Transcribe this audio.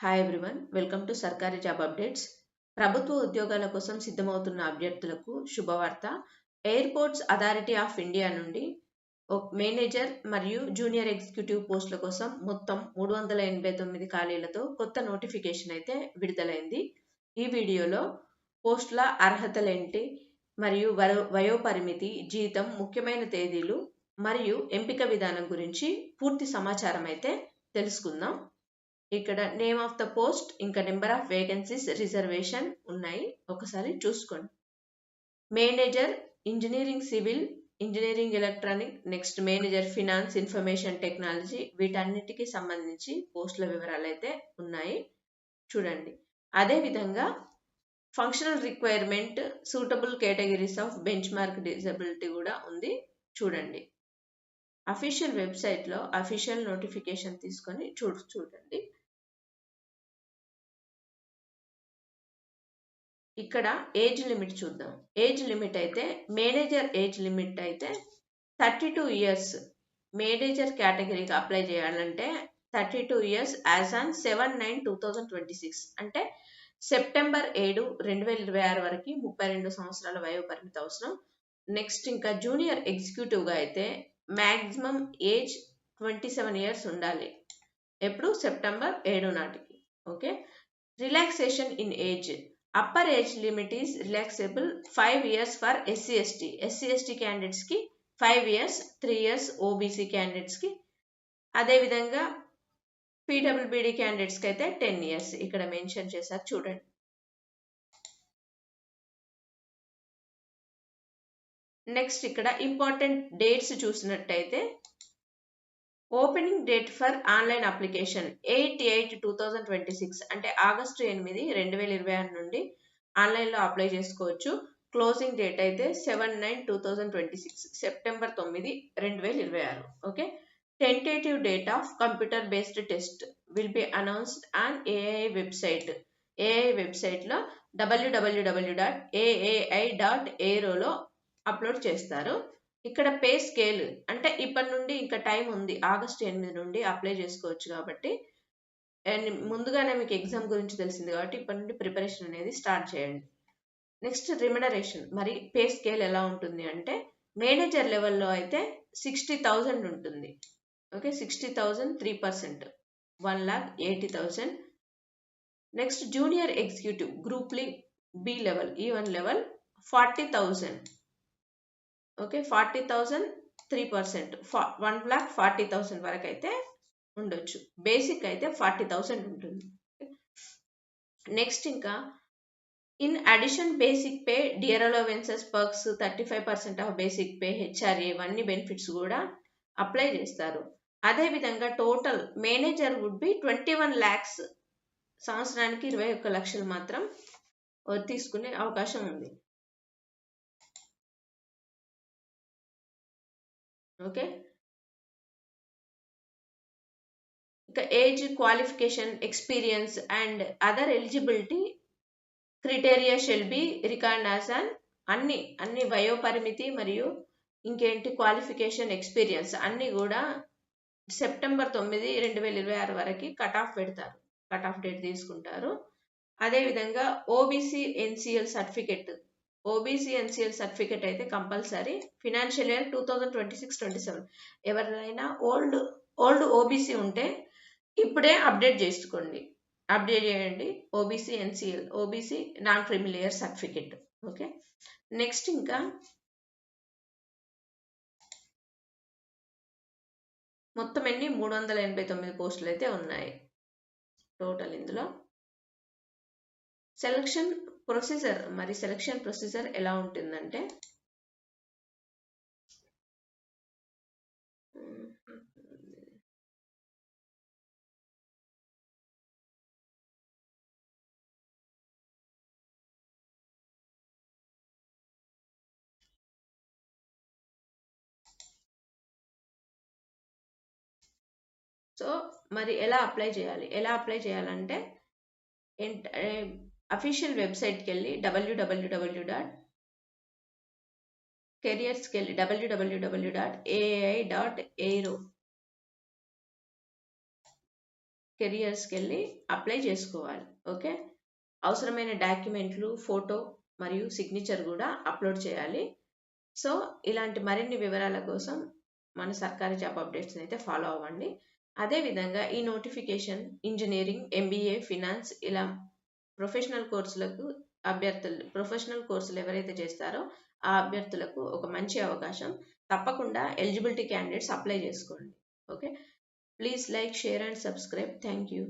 Hi everyone, welcome to సర్కారీ job updates. ప్రభుత్వ ఉద్యోగాల కోసం సిద్ధమవుతున్న అభ్యర్థులకు శుభవార్త. ఎయిర్పోర్ట్స్ అథారిటీ ఆఫ్ ఇండియా నుండి మేనేజర్ మరియు జూనియర్ ఎగ్జిక్యూటివ్ పోస్టుల కోసం మొత్తం 389 ఖాళీలతో కొత్త నోటిఫికేషన్ అయితే విడుదలైంది. ఈ వీడియోలో పోస్టుల అర్హతలేంటి మరియు వయోపరిమితి, జీతం, ముఖ్యమైన తేదీలు మరియు ఎంపిక విధానం గురించి పూర్తి సమాచారం అయితే తెలుసుకుందాం. ఇక్కడ నేమ్ ఆఫ్ ద పోస్ట్ ఇంకా నెంబర్ ఆఫ్ వేకెన్సీస్, రిజర్వేషన్ ఉన్నాయి, ఒకసారి చూసుకోండి. Manager engineering civil, engineering electronic, next manager finance, information technology, వీటన్నిటికీ సంబంధించి పోస్టుల వివరాలు అయితే ఉన్నాయి, చూడండి. అదేవిధంగా functional requirement, suitable categories of bench mark disability కూడా ఉంది, చూడండి. అఫీషియల్ వెబ్సైట్లో అఫీషియల్ నోటిఫికేషన్ తీసుకొని చూడండి. ఇక్కడ ఏజ్ లిమిట్ చూద్దాం. ఏజ్ లిమిట్ అయితే మేనేజర్ ఏజ్ లిమిట్ అయితే 32 ఇయర్స్. మేనేజర్ కేటగిరీకి అప్లై చేయాలంటే 32 ఇయర్స్ యాజ్ ఆన్ 7/9/2026, అంటే సెప్టెంబర్ 7, 2026 వరకు 32 సంవత్సరాల వయోపరిమితి అవసరం. నెక్స్ట్ ఇంకా జూనియర్ ఎగ్జిక్యూటివ్గా అయితే మ్యాక్సిమం ఏజ్ 27 ఇయర్స్ ఉండాలి. ఎప్పుడు? సెప్టెంబర్ 7 నాటికి. Okay. Relaxation in age. Upper age limit is relaxable 5 years for SC/ST. SC/ST candidates కి 5 years, 3 years OBC candidates కి. అదే విధంగా PWBD candidates కి అయితే 10 years ఇక్కడ మెన్షన్ చేశారు, చూడండి. నెక్స్ట్ ఇక్కడ ఇంపార్టెంట్ డేట్స్ చూసినట్టయితే opening date for online application 8/8/2026, అంటే ఆగస్టు 8, 2026 నుండి ఆన్లైన్లో అప్లై చేసుకోవచ్చు. క్లోజింగ్ డేట్ అయితే 7/9/2026, September 9, 2026. Okay. Tentative date of computer based test will be announced on AI website. AI వెబ్సైట్లో www.aai.aero అప్లోడ్ చేస్తారు. ఇక్కడ పే స్కేల్ అంటే ఇప్పటి నుండి ఇంకా టైం ఉంది, ఆగస్టు 8 నుండి అప్లై చేసుకోవచ్చు కాబట్టి, అండ్ ముందుగానే మీకు ఎగ్జామ్ గురించి తెలిసింది కాబట్టి ఇప్పటి నుండి ప్రిపరేషన్ అనేది స్టార్ట్ చేయండి. నెక్స్ట్ రిమ్యునరేషన్, మరి పే స్కేల్ ఎలా ఉంటుంది అంటే మేనేజర్ లెవెల్లో అయితే 60,000 ఉంటుంది. Okay. 60,000 3%, 1,80,000. Next junior executive group B level, E1 level 40,000. Okay. 40,000 3%, 1,40,000 వరకు అయితే ఉండొచ్చు. బేసిక్ అయితే 40,000 ఉంటుంది. నెక్స్ట్ ఇంకా in addition basic pay, dear allowances, perks, 35% of basic pay, HRA, ఇవన్నీ బెనిఫిట్స్ కూడా అప్లై చేస్తారు. అదేవిధంగా total manager would be 21 lakhs, సంవత్సరానికి 21 లక్షలు మాత్రం తీసుకునే అవకాశం ఉంది. ఓకే. ఇక age, qualification, experience and other eligibility criteria shall be record as అన్ని వయోపరిమితి మరియు ఇంకేంటి క్వాలిఫికేషన్, ఎక్స్పీరియన్స్ అన్ని కూడా సెప్టెంబర్ 9, 2026 వరకు కట్ ఆఫ్ పెడతారు, కట్ ఆఫ్ డేట్ తీసుకుంటారు. అదేవిధంగా ఓబీసీ ఎన్సిఎల్ సర్టిఫికెట్ అయితే కంపల్సరీ. ఫినాన్షియల్ ఇయర్ 2026-27 ఎవరైనా ఓల్డ్ ఓబీసీ ఉంటే ఇప్పుడే అప్డేట్ చేసుకోండి, అప్డేట్ చేయండి. OBC NCL, OBC non criminal year certificate. Okay. Next ఇంకా మొత్తం ఎన్ని 389 పోస్టులు అయితే ఉన్నాయి టోటల్. ఇందులో సెలక్షన్ ప్రొసీజర్ ఎలా ఉంటుందంటే సో మరి ఎలా అప్లై చేయాలంటే అఫీషియల్ వెబ్సైట్కి వెళ్ళి careersకి వెళ్ళి www.aai.aero కెరియర్స్కి వెళ్ళి అప్లై చేసుకోవాలి. ఓకే, అవసరమైన డాక్యుమెంట్లు, ఫోటో మరియు సిగ్నేచర్ కూడా అప్లోడ్ చేయాలి. సో ఇలాంటి మరిన్ని వివరాల కోసం మన సర్కారీ జాబ్ అప్డేట్స్ని అయితే ఫాలో అవ్వండి. అదేవిధంగా ఈ నోటిఫికేషన్ ఇంజనీరింగ్, ఎంబీఏ, ఫినాన్స్ ఇలా ప్రొఫెషనల్ కోర్సులు ఎవరైతే చేస్తారో ఆ అభ్యర్థులకు ఒక మంచి అవకాశం. తప్పకుండా ఎలిజిబిలిటీ క్యాండిడేట్స్ అప్లై చేసుకోండి. Okay, please like, share and subscribe. Thank you.